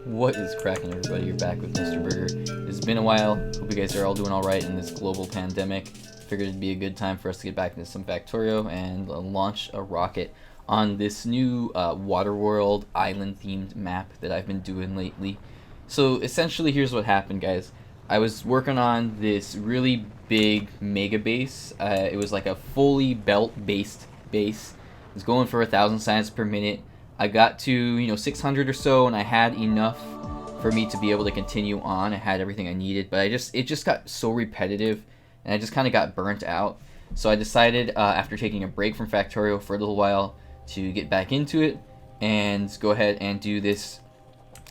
What is cracking, everybody? You're back with Mr. Berger. It's been a while. Hope you guys are all doing alright in this global pandemic. Figured it'd be a good time for us to get back into some Factorio and launch a rocket on this new WaterWorld island-themed map that I've been doing lately. So essentially, here's what happened, guys. I was working on this really big megabase. It was like a fully belt-based base. It was going for 1,000 science per minute. I got to 600 or so, and I had enough for me to be able to continue on. I had everything I needed, but it just got so repetitive, and I just kind of got burnt out. So I decided after taking a break from Factorio for a little while to get back into it and go ahead and do this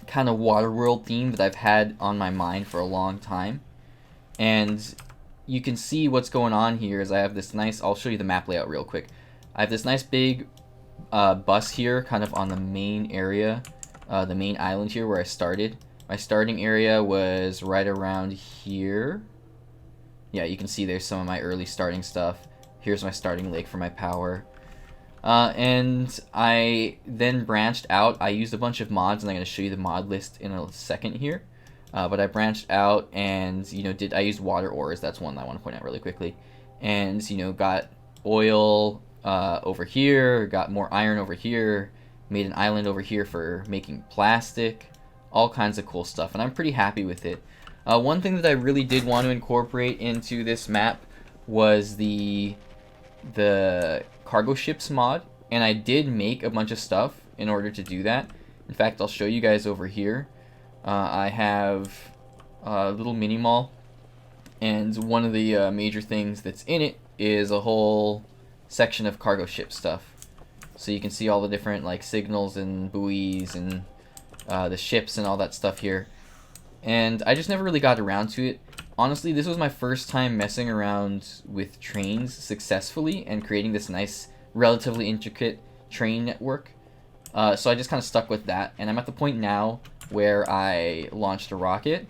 kind of WaterWorld theme that I've had on my mind for a long time. And you can see what's going on here is I have this nice, I'll show you the map layout real quick. I have this nice big bus here kind of on the main area, the main island here where I started. My starting area was right around here. Yeah, you can see there's some of my early starting stuff. Here's my starting lake for my power. And I then branched out. I used a bunch of mods, and I'm going to show you the mod list in a second here. But I branched out and, I used water ores. That's one I want to point out really quickly. And, got oil over here, got more iron over here, made an island over here for making plastic, all kinds of cool stuff, and I'm pretty happy with it. One thing that I really did want to incorporate into this map was the cargo ships mod, and I did make a bunch of stuff in order to do that. In fact, I'll show you guys over here. I have a little mini mall, and one of the major things that's in it is a whole section of cargo ship stuff. So you can see all the different like signals and buoys and the ships and all that stuff here. And I just never really got around to it. Honestly, this was my first time messing around with trains successfully and creating this nice, relatively intricate train network. So I just kind of stuck with that, and I'm at the point now where I launched a rocket,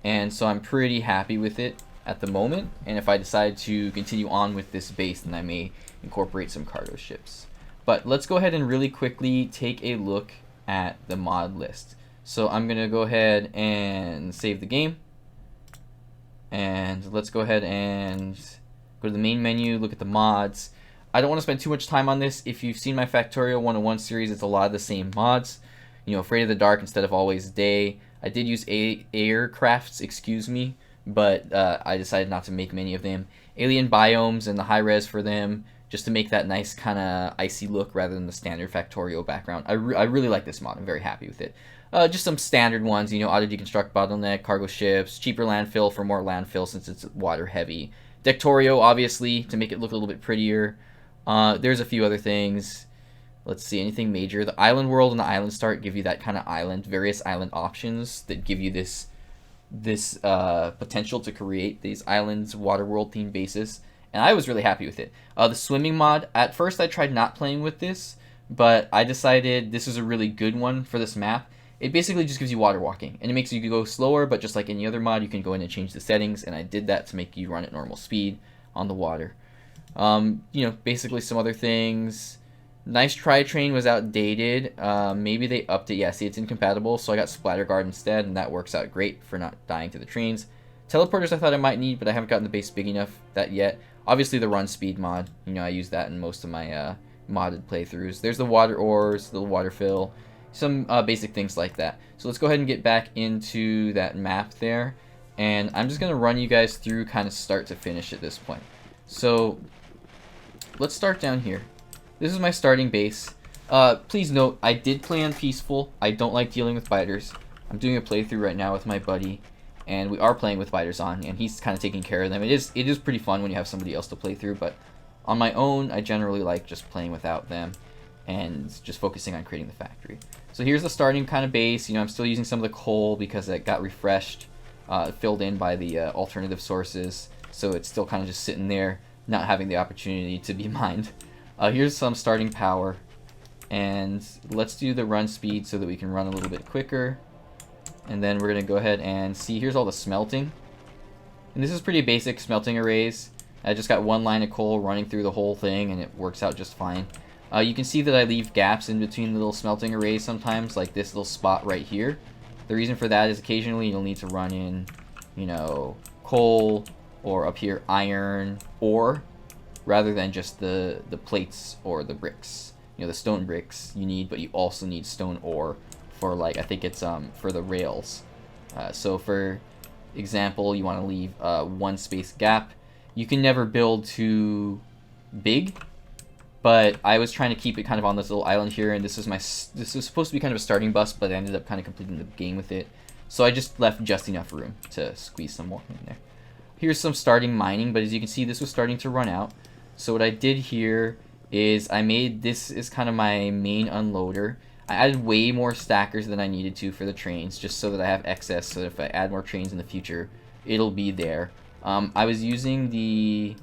and so I'm pretty happy with it at the moment. And if I decide to continue on with this base, then I may incorporate some cargo ships. But let's go ahead and really quickly take a look at the mod list. So I'm gonna go ahead and save the game, and let's go ahead and go to the main menu, look at the mods. I don't want to spend too much time on this. If you've seen my Factorio 101 series, it's a lot of the same mods. Afraid of the Dark instead of Always Day. I did use aircrafts, excuse me, but I decided not to make many of them. Alien biomes and the high res for them, just to make that nice kind of icy look rather than the standard Factorio background. I really like this mod. I'm very happy with it. Just some standard ones, auto deconstruct, bottleneck, cargo ships, Cheaper-Landfill for more landfill since it's water heavy. Dectorio, obviously, to make it look a little bit prettier. There's a few other things. Let's see, anything major. The island world and the island start give you that kind of various island options that give you this potential to create these islands, water world themed bases. And I was really happy with it. The swimming mod, at first I tried not playing with this, but I decided this is a really good one for this map. It basically just gives you water walking, and it makes you go slower, but just like any other mod, you can go in and change the settings, and I did that to make you run at normal speed on the water. Basically some other things. Nice Try Train was outdated. Maybe they upped it. Yeah, see, it's incompatible, so I got Splatter Guard instead, and that works out great for not dying to the trains. Teleporters I thought I might need, but I haven't gotten the base big enough that yet. Obviously the Runspeed mod. I use that in most of my modded playthroughs. There's the water ores, the Waterfill, some basic things like that. So let's go ahead and get back into that map there, and I'm just going to run you guys through kind of start to finish at this point. So let's start down here. This is my starting base. Please note, I did play on peaceful. I don't like dealing with biters. I'm doing a playthrough right now with my buddy, and we are playing with biters on, and he's kind of taking care of them. It is pretty fun when you have somebody else to play through, but on my own, I generally like just playing without them and just focusing on creating the factory. So here's the starting kind of base. I'm still using some of the coal because it got refreshed, filled in by the alternative sources, so it's still kind of just sitting there, not having the opportunity to be mined. Here's some starting power, and let's do the run speed so that we can run a little bit quicker. And then we're going to go ahead and see, here's all the smelting. And this is pretty basic smelting arrays. I just got one line of coal running through the whole thing, and it works out just fine. You can see that I leave gaps in between the little smelting arrays sometimes, like this little spot right here. The reason for that is occasionally you'll need to run in, you know, coal, or up here iron ore, rather than just the plates or the bricks. You know, the stone bricks you need, but you also need stone ore for, like, I think it's for the rails. So for example, you want to leave one space gap. You can never build too big, but I was trying to keep it kind of on this little island here, and this was supposed to be kind of a starting bus, but I ended up kind of completing the game with it. So I just left just enough room to squeeze some more in there. Here's some starting mining, but as you can see, this was starting to run out. So what I did here is I made this is kind of my main unloader. I added way more stackers than I needed to for the trains, just so that I have excess, so that if I add more trains in the future, it'll be there. I was using the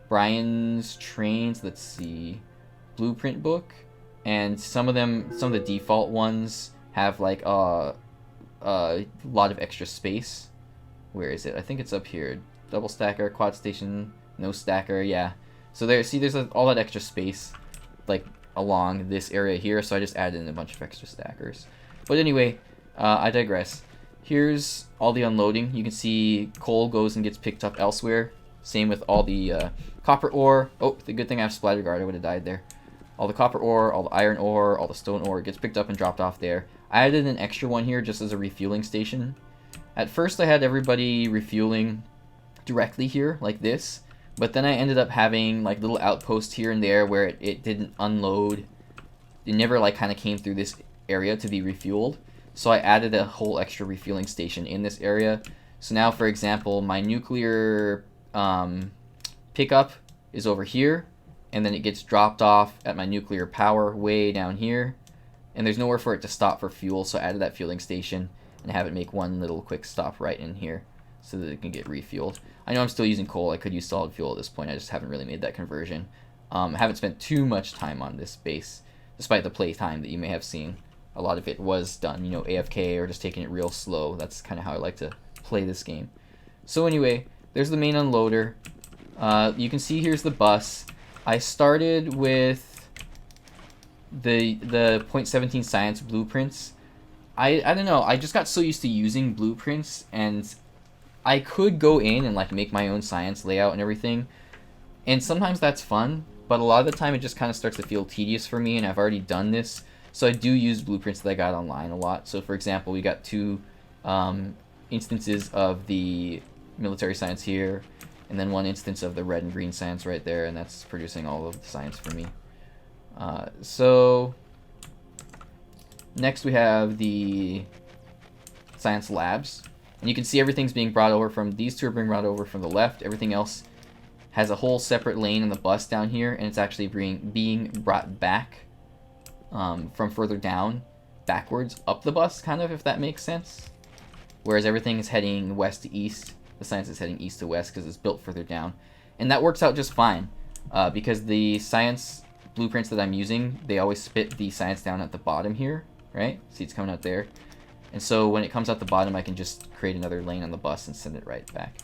Brian's trains, let's see, blueprint book, and some of the default ones have like a lot of extra space. Where is it? I think it's up here. Double stacker, quad station, no stacker, yeah. So there, see, there's all that extra space, like, along this area here, so I just added in a bunch of extra stackers. But anyway, I digress. Here's all the unloading. You can see coal goes and gets picked up elsewhere. Same with all the copper ore. Oh, the good thing I have splatter guard, I would have died there. All the copper ore, all the iron ore, all the stone ore gets picked up and dropped off there. I added an extra one here just as a refueling station. At first I had everybody refueling directly here, like this. But then I ended up having like little outposts here and there where it didn't unload. It never like kind of came through this area to be refueled. So I added a whole extra refueling station in this area. So now, for example, my nuclear pickup is over here, and then it gets dropped off at my nuclear power way down here. And there's nowhere for it to stop for fuel, so I added that fueling station and have it make one little quick stop right in here so that it can get refueled. I know I'm still using coal. I could use solid fuel at this point. I just haven't really made that conversion. I haven't spent too much time on this base, despite the play time that you may have seen. A lot of it was done, you know, AFK or just taking it real slow. That's kind of how I like to play this game. So anyway, there's the main unloader. You can see here's the bus. I started with the .17 science blueprints. I don't know, I just got so used to using blueprints, and I could go in and like make my own science layout and everything, and sometimes that's fun, but a lot of the time it just kind of starts to feel tedious for me, and I've already done this. So I do use blueprints that I got online a lot. So for example, we got two instances of the military science here, and then one instance of the red and green science right there, and that's producing all of the science for me. So next we have the science labs, and you can see everything's being brought over from, these two are being brought over from the left. Everything else has a whole separate lane in the bus down here, and it's actually being brought back from further down backwards up the bus, kind of, if that makes sense. Whereas everything is heading west to east, the science is heading east to west because it's built further down, and that works out just fine because the science blueprints that I'm using, they always spit the science down at the bottom here, right? See, it's coming out there, and so when it comes out the bottom, I can just create another lane on the bus and send it right back.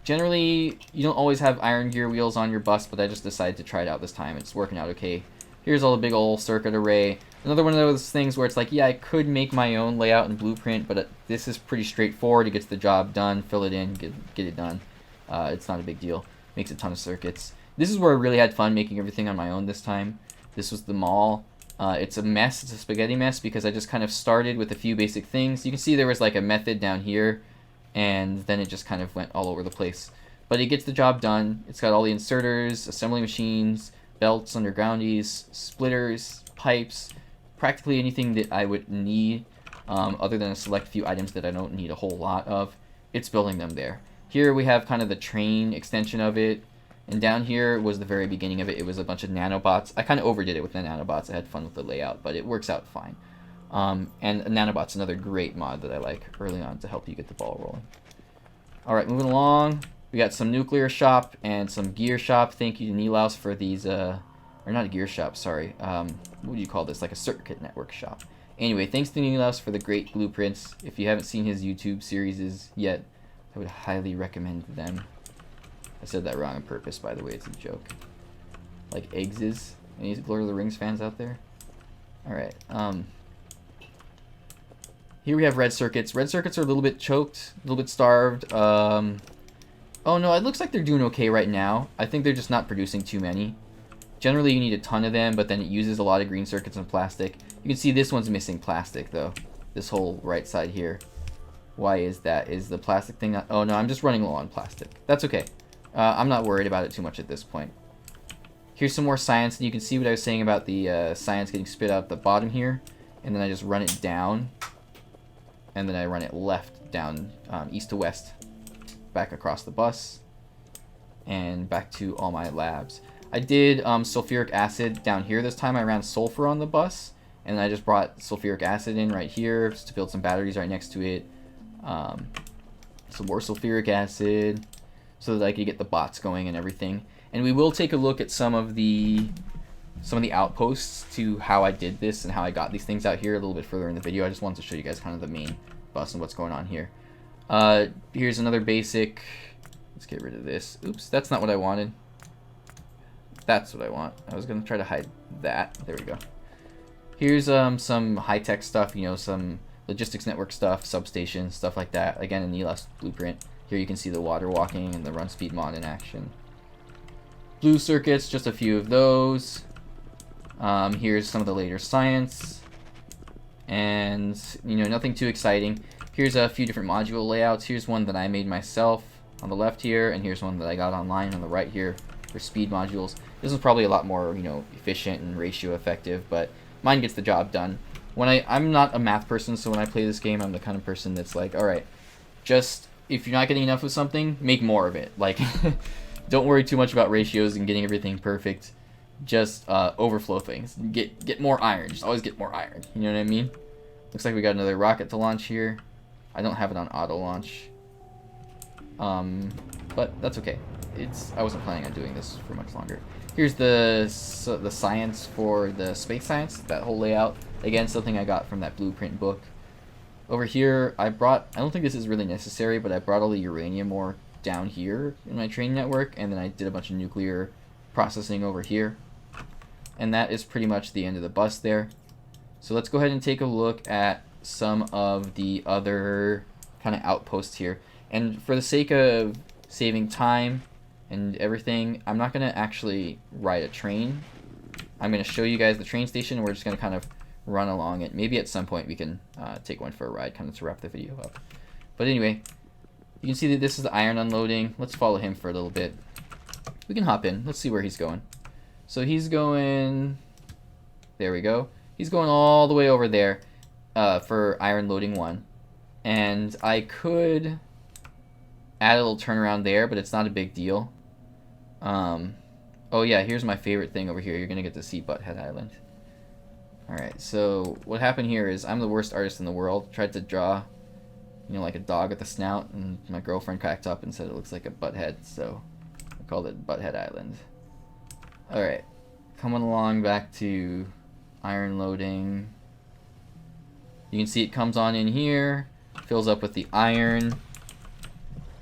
Generally, you don't always have iron gear wheels on your bus, but I just decided to try it out this time. It's working out okay. Here's all the big old circuit array. Another one of those things where it's like, yeah, I could make my own layout and blueprint, but this is pretty straightforward. It gets the job done, fill it in, get it done. It's not a big deal. Makes a ton of circuits. This is where I really had fun making everything on my own this time. This was the mall. It's a mess. It's a spaghetti mess because I just kind of started with a few basic things. You can see there was like a method down here, and then it just kind of went all over the place. But it gets the job done. It's got all the inserters, assembly machines, belts, undergroundies, splitters, pipes, practically anything that I would need other than a select few items that I don't need a whole lot of. It's building them there. Here we have kind of the train extension of it, and down here was the very beginning of it. It was a bunch of nanobots. I kind of overdid it with the nanobots. I had fun with the layout, but it works out fine. And nanobot's another great mod that I like early on to help you get the ball rolling. Alright, moving along. We got some nuclear shop and some gear shop. Thank you to Nilaus for these, or not a gear shop, sorry. What do you call this? Like a circuit network shop. Anyway, thanks to Nilaus for the great blueprints. If you haven't seen his YouTube series yet, I would highly recommend them. I said that wrong on purpose, by the way, it's a joke. Like eggs is. Any Lord of the Rings fans out there? Alright, Here we have red circuits. Red circuits are a little bit choked, a little bit starved. Oh no, it looks like they're doing okay right now. I think they're just not producing too many. Generally, you need a ton of them, but then it uses a lot of green circuits and plastic. You can see this one's missing plastic, though. This whole right side here. Why is that? Is the plastic thing not... Oh, no, I'm just running low on plastic. That's okay. I'm not worried about it too much at this point. Here's some more science, and you can see what I was saying about the science getting spit out the bottom here. And then I just run it down. And then I run it left down, east to west. Back across the bus. And back to all my labs. I did sulfuric acid down here this time. I ran sulfur on the bus. And then I just brought sulfuric acid in right here just to build some batteries right next to it. Some more sulfuric acid so that I could get the bots going and everything. And we will take a look at some of the outposts to how I did this and how I got these things out here a little bit further in the video. I just wanted to show you guys kind of the main bus and what's going on here. Here's another basic. Let's get rid of this. Oops, that's not what I wanted. That's what I want. I was going to try to hide that. There we go. Here's some high-tech stuff, you know, some logistics network stuff, substations, stuff like that. Again, in the last blueprint. Here you can see the water walking and the Runspeed mod in action. Blue circuits, just a few of those. Here's some of the later science. And, you know, nothing too exciting. Here's a few different module layouts. Here's one that I made myself on the left here, and here's one that I got online on the right here for speed modules. This is probably a lot more, you know, efficient and ratio effective, but mine gets the job done. I'm not a math person, so when I play this game, I'm the kind of person that's like, alright, just, if you're not getting enough of something, make more of it. Like, don't worry too much about ratios and getting everything perfect. Just overflow things. Get more iron. Just always get more iron. You know what I mean? Looks like we got another rocket to launch here. I don't have it on auto launch. But that's okay. I wasn't planning on doing this for much longer. Here's the science for the space science, that whole layout. Again, something I got from that blueprint book. Over here, I don't think this is really necessary, but I brought all the uranium ore down here in my train network, and then I did a bunch of nuclear processing over here. And that is pretty much the end of the bus there. So let's go ahead and take a look at some of the other kind of outposts here. And for the sake of saving time and everything, I'm not going to actually ride a train. I'm going to show you guys the train station, and we're just going to kind of run along it. Maybe at some point we can take one for a ride, kind of to wrap the video up. But anyway, you can see that this is the iron unloading. Let's follow him for a little bit. We can hop in. Let's see where he's going. So he's going... There we go. He's going all the way over there for iron loading 1. And I could add a little turnaround there, but it's not a big deal. Oh yeah, here's my favorite thing over here. You're going to get to see Buckhead Island. Alright, so what happened here is I'm the worst artist in the world. Tried to draw, you know, like a dog with a snout, and my girlfriend cracked up and said it looks like a butt head, so I called it Buckhead Island. Alright, coming along back to iron loading. You can see it comes on in here, fills up with the iron,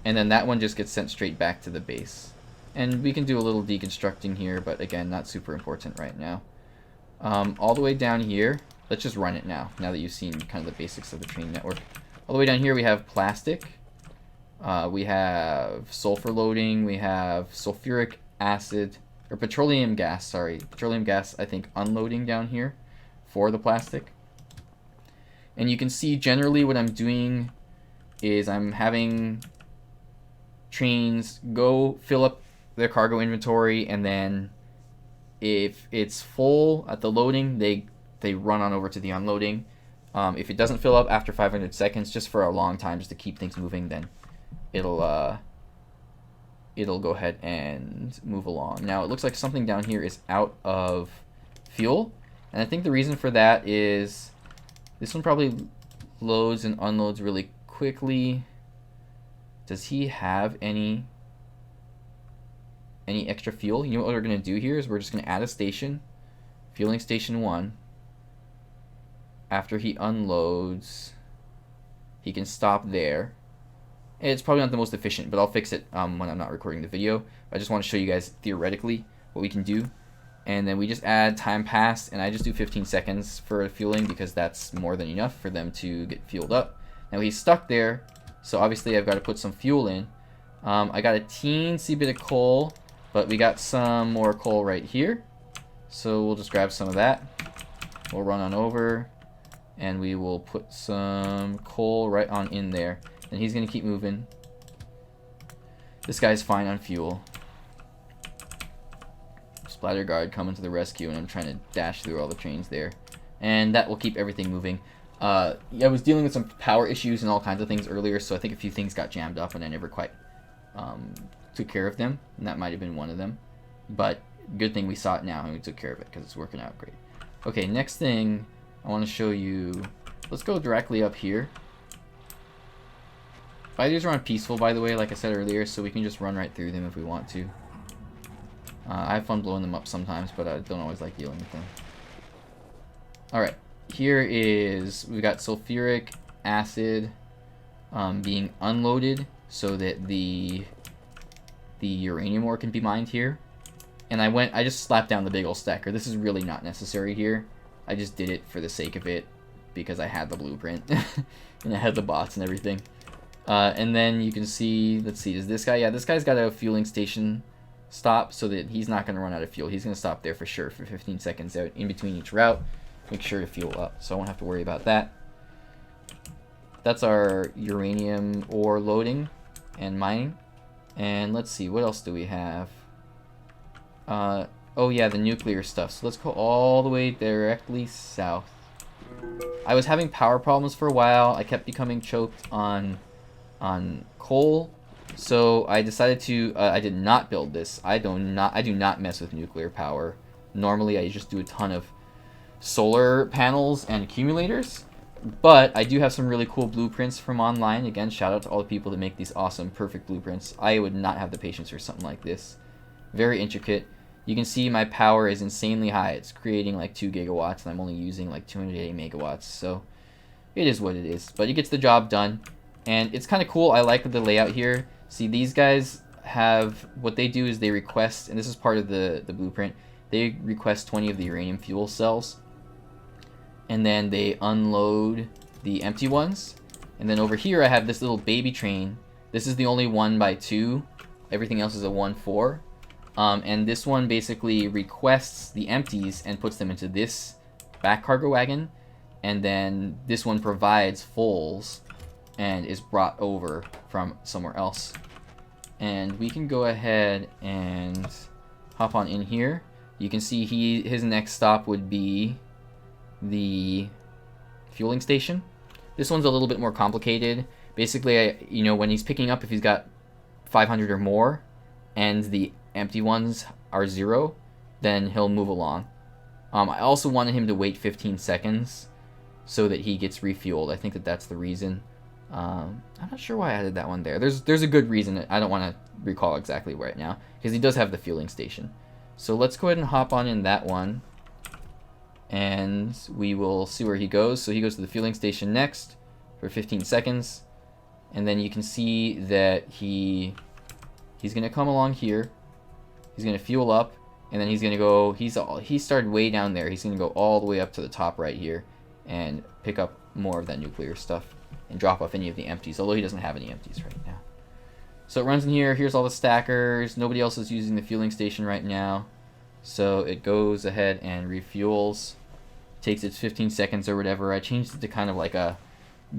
and then that one just gets sent straight back to the base. And we can do a little deconstructing here, but again, not super important right now. All the way down here, let's just run it now that you've seen kind of the basics of the train network. All the way down here we have plastic, we have sulfur loading, we have sulfuric acid, or petroleum gas, I think, unloading down here for the plastic. And you can see generally what I'm doing is I'm having trains go fill up their cargo inventory, and then if it's full at the loading, they run on over to the unloading. If it doesn't fill up after 500 seconds, just for a long time, just to keep things moving, then it'll go ahead and move along. Now it looks like something down here is out of fuel, and I think the reason for that is this one probably loads and unloads really quickly. Does he have any extra fuel? You know what we're going to do here is we're just going to add a station, fueling station 1. After he unloads, he can stop there. It's probably not the most efficient, but I'll fix it when I'm not recording the video. I just want to show you guys theoretically what we can do. and then we just add time passed, and I just do 15 seconds for fueling because that's more than enough for them to get fueled up. Now he's stuck there, so obviously I've got to put some fuel in. I got a teensy bit of coal, but we got some more coal right here, so we'll just grab some of that. We'll run on over, and we will put some coal right on in there, and he's gonna keep moving. This guy's fine on fuel. Splatter guard coming to the rescue, and I'm trying to dash through all the trains there, and that will keep everything moving. I was dealing with some power issues and all kinds of things earlier, so I think a few things got jammed up and I never quite took care of them, and that might have been one of them. But good thing we saw it now and we took care of it because it's working out great. Okay, next thing I want to show you, let's go directly up here. Spiders are on peaceful, by the way, like I said earlier, so we can just run right through them if we want to. I have fun blowing them up sometimes, but I don't always like dealing with them. Alright, here is, we've got sulfuric acid being unloaded so that the uranium ore can be mined here. And I just slapped down the big old stacker. This is really not necessary here. I just did it for the sake of it because I had the blueprint and I had the bots and everything. And then you can see, let's see, is this guy? Yeah, this guy's got a fueling station stop so that he's not going to run out of fuel. He's going to stop there for sure for 15 seconds out in between each route. Make sure to fuel up, so I won't have to worry about that. That's our uranium ore loading and mining. And let's see, what else do we have? Oh yeah, the nuclear stuff. So let's go all the way directly south. I was having power problems for a while. I kept becoming choked on coal. So I decided to, I did not build this. I do not mess with nuclear power. Normally I just do a ton of solar panels and accumulators. But I do have some really cool blueprints from online. Again, shout out to all the people that make these awesome, perfect blueprints. I would not have the patience for something like this. Very intricate. You can see my power is insanely high. It's creating like 2 gigawatts, and I'm only using like 280 megawatts. So it is what it is. But it gets the job done. And it's kind of cool. I like the layout here. See, these guys have, what they do is they request, and this is part of the blueprint, they request 20 of the uranium fuel cells. And then they unload the empty ones. And then over here I have this little baby train. This is the only 1x2. Everything else is a 1-4. And this one basically requests the empties and puts them into this back cargo wagon. And then this one provides fulls and is brought over from somewhere else. And we can go ahead and hop on in here. You can see his next stop would be the fueling station. This one's a little bit more complicated. Basically, you know, when he's picking up, if he's got 500 or more and the empty ones are 0, then he'll move along. I also wanted him to wait 15 seconds so that he gets refueled. I think that's the reason. I'm not sure why I added that one there. There's a good reason. I don't want to recall exactly right now because he does have the fueling station. So let's go ahead and hop on in that one. And we will see where he goes. So he goes to the fueling station next for 15 seconds. And then you can see that he's going to come along here. He's going to fuel up. And then he's going to go, he started way down there. He's going to go all the way up to the top right here and pick up more of that nuclear stuff and drop off any of the empties. Although he doesn't have any empties right now. So it runs in here. Here's all the stackers. Nobody else is using the fueling station right now. So it goes ahead and refuels. Takes its 15 seconds or whatever. I changed it to kind of like a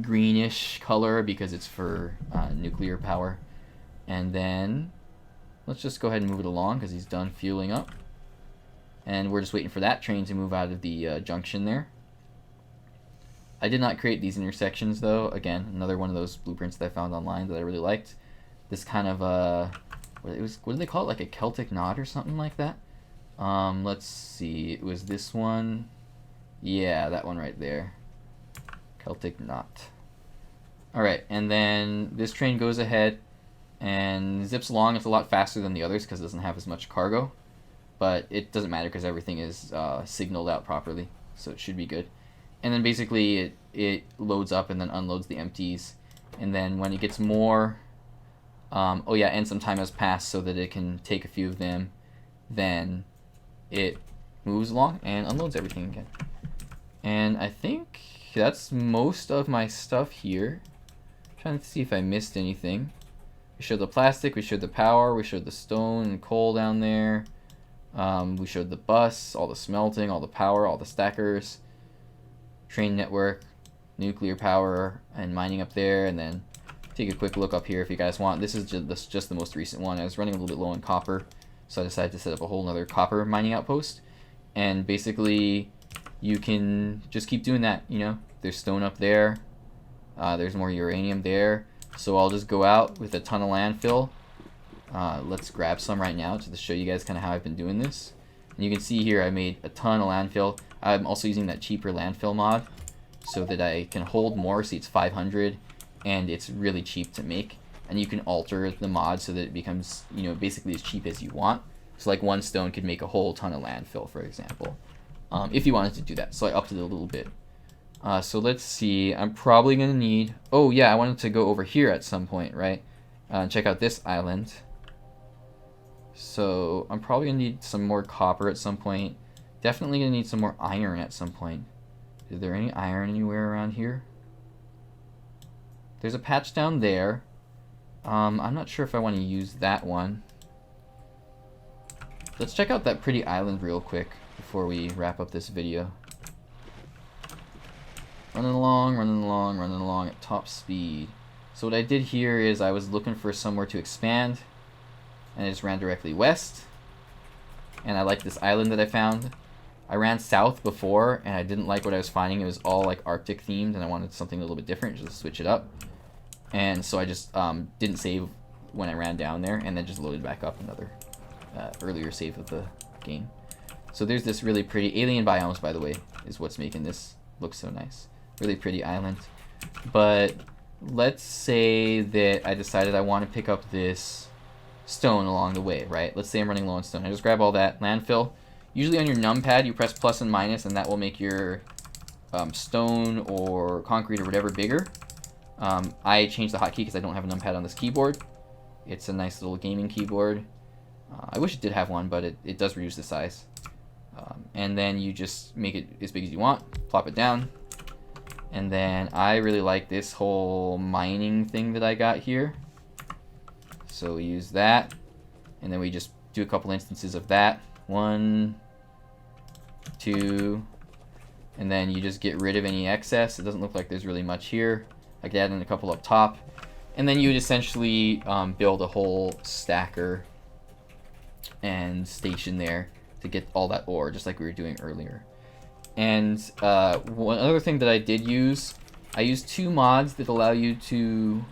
greenish color because it's for nuclear power. And then let's just go ahead and move it along because he's done fueling up. And we're just waiting for that train to move out of the junction there. I did not create these intersections though. Again, another one of those blueprints that I found online that I really liked. This kind of what do they call it? Like a Celtic knot or something like that. Let's see. It was this one. Yeah, that one right there. Celtic knot. Alright, and then this train goes ahead and zips along. It's a lot faster than the others because it doesn't have as much cargo. But it doesn't matter because everything is signaled out properly. So it should be good. And then basically it loads up and then unloads the empties. And then when it gets more... oh yeah, and some time has passed so that it can take a few of them. Then it moves along and unloads everything again. And I think that's most of my stuff here. I'm trying to see if I missed anything. We showed the plastic, we showed the power, we showed the stone and coal down there. We showed the bus, all the smelting, all the power, all the stackers, train network, nuclear power, and mining up there. And then take a quick look up here if you guys want. This is just the most recent one. I was running a little bit low on copper, so I decided to set up a whole nother copper mining outpost. And basically, you can just keep doing that, you know. There's stone up there. There's more uranium there. So I'll just go out with a ton of landfill. Let's grab some right now just to show you guys kind of how I've been doing this. And you can see here I made a ton of landfill. I'm also using that Cheaper-Landfill mod so that I can hold more. See, it's 500 and it's really cheap to make. And you can alter the mod so that it becomes, you know, basically as cheap as you want. So like one stone could make a whole ton of landfill, for example, if you wanted to do that. So I upped it a little bit. So let's see, I'm probably going to need, oh yeah, I wanted to go over here at some point, right? Check out this island. So I'm probably going to need some more copper at some point. Definitely going to need some more iron at some point. Is there any iron anywhere around here? There's a patch down there. I'm not sure if I want to use that one. Let's check out that pretty island real quick before we wrap up this video. Running along at top speed. So what I did here is I was looking for somewhere to expand, and I just ran directly west. And I like this island that I found. I ran south before, and I didn't like what I was finding. It was all like Arctic themed, and I wanted something a little bit different, just to switch it up. And so I just didn't save when I ran down there, and then just loaded back up another earlier save of the game. So there's this really pretty alien biomes, by the way, is what's making this look so nice. Really pretty island. But let's say that I decided I want to pick up this stone along the way, right? Let's say I'm running low on stone. I just grab all that landfill. Usually on your numpad, you press plus and minus, and that will make your stone or concrete or whatever bigger. I changed the hotkey because I don't have a numpad on this keyboard. It's a nice little gaming keyboard. I wish it did have one, but it does reduce the size. And then you just make it as big as you want, plop it down. And then I really like this whole mining thing that I got here. So we use that. And then we just do a couple instances of that. 1, 2. And then you just get rid of any excess. It doesn't look like there's really much here. I could add in a couple up top. And then you would essentially build a whole stacker and station there to get all that ore, just like we were doing earlier. And one other thing that I did use, I used 2 mods that allow you to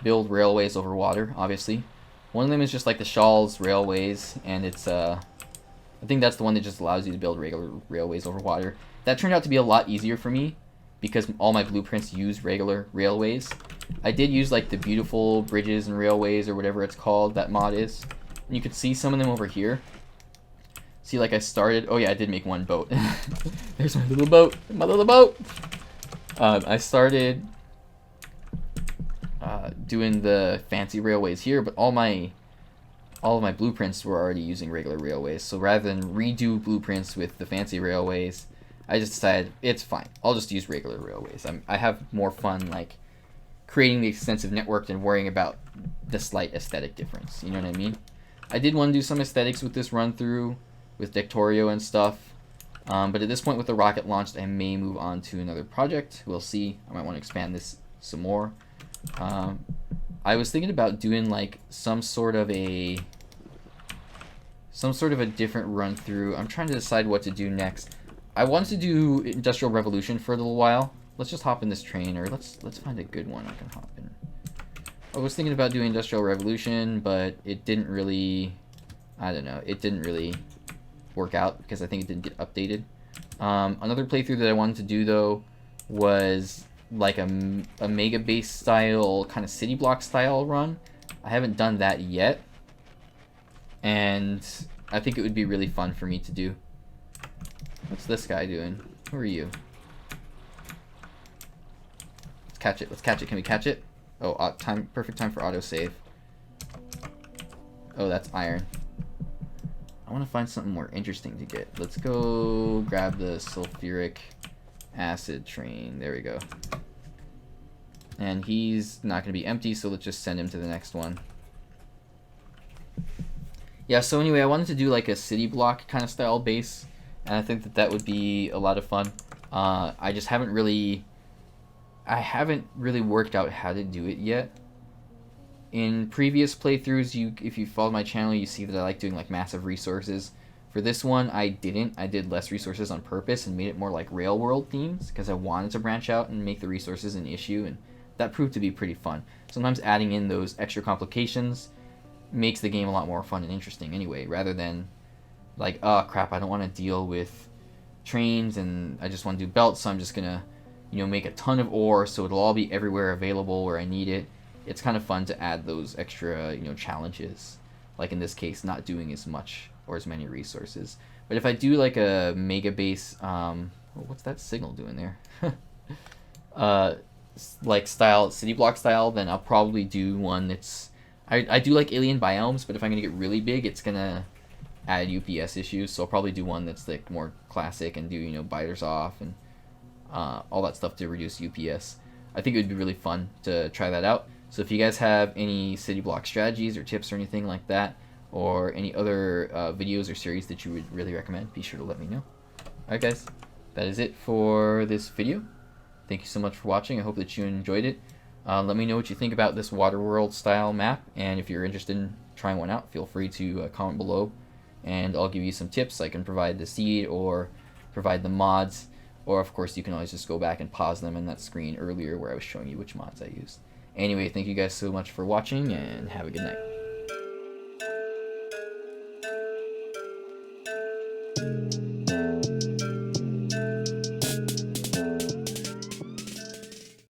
build railways over water, obviously. One of them is just like the SchallOverseasRailways, and it's, I think that's the one that just allows you to build regular railways over water. That turned out to be a lot easier for me, because all my blueprints use regular railways. I did use like the beautiful bridges and railways, or whatever it's called, that mod is. And you can see some of them over here. See, like I started, oh yeah, I did make one boat. There's my little boat, I started doing the fancy railways here, but all of my blueprints were already using regular railways. So rather than redo blueprints with the fancy railways, I just decided it's fine. I'll just use regular railways. I have more fun like creating the extensive network than worrying about the slight aesthetic difference. You know what I mean? I did want to do some aesthetics with this run through, with Dectorio and stuff. But at this point with the rocket launched, I may move on to another project. We'll see. I might want to expand this some more. I was thinking about doing like some sort of a different run through. I'm trying to decide what to do next. I wanted to do Industrial Revolution for a little while. Let's just hop in this train, or let's find a good one I can hop in. I was thinking about doing Industrial Revolution, but it didn't really, I don't know, it didn't really work out because I think it didn't get updated. Another playthrough that I wanted to do though was like a megabase style, kind of city block style run. I haven't done that yet, and I think it would be really fun for me to do. What's this guy doing? Who are you? Let's catch it. Let's catch it. Can we catch it? Oh, perfect time for autosave. Oh, that's iron. I want to find something more interesting to get. Let's go grab the sulfuric acid train. There we go. And he's not going to be empty, so let's just send him to the next one. Yeah, so anyway, I wanted to do like a city block kind of style base, and I think that that would be a lot of fun. I just haven't really worked out how to do it yet. In previous playthroughs, if you follow my channel, you see that I like doing like massive resources. For this one, I didn't. I did less resources on purpose and made it more like RailWorld themes because I wanted to branch out and make the resources an issue, and that proved to be pretty fun. Sometimes adding in those extra complications makes the game a lot more fun and interesting anyway, rather than like, oh crap, I don't want to deal with trains and I just want to do belts, so I'm just gonna, make a ton of ore so it'll all be everywhere available where I need it. It's kind of fun to add those extra, challenges. Like in this case, not doing as much or as many resources. But if I do like a megabase, what's that signal doing there? Like city block style, then I'll probably do one that's, I do like alien biomes, but if I'm gonna get really big, it's gonna add UPS issues. So I'll probably do one that's like more classic and do biters off and all that stuff to reduce UPS. I think it would be really fun to try that out. So if you guys have any city block strategies or tips or anything like that, or any other videos or series that you would really recommend, be sure to let me know. Alright guys, that is it for this video. Thank you so much for watching. I hope that you enjoyed it. Let me know what you think about this WaterWorld style map, and if you're interested in trying one out, feel free to comment below, and I'll give you some tips. I can provide the seed or provide the mods, or of course you can always just go back and pause them in that screen earlier where I was showing you which mods I used. Anyway, thank you guys so much for watching, and have a good night.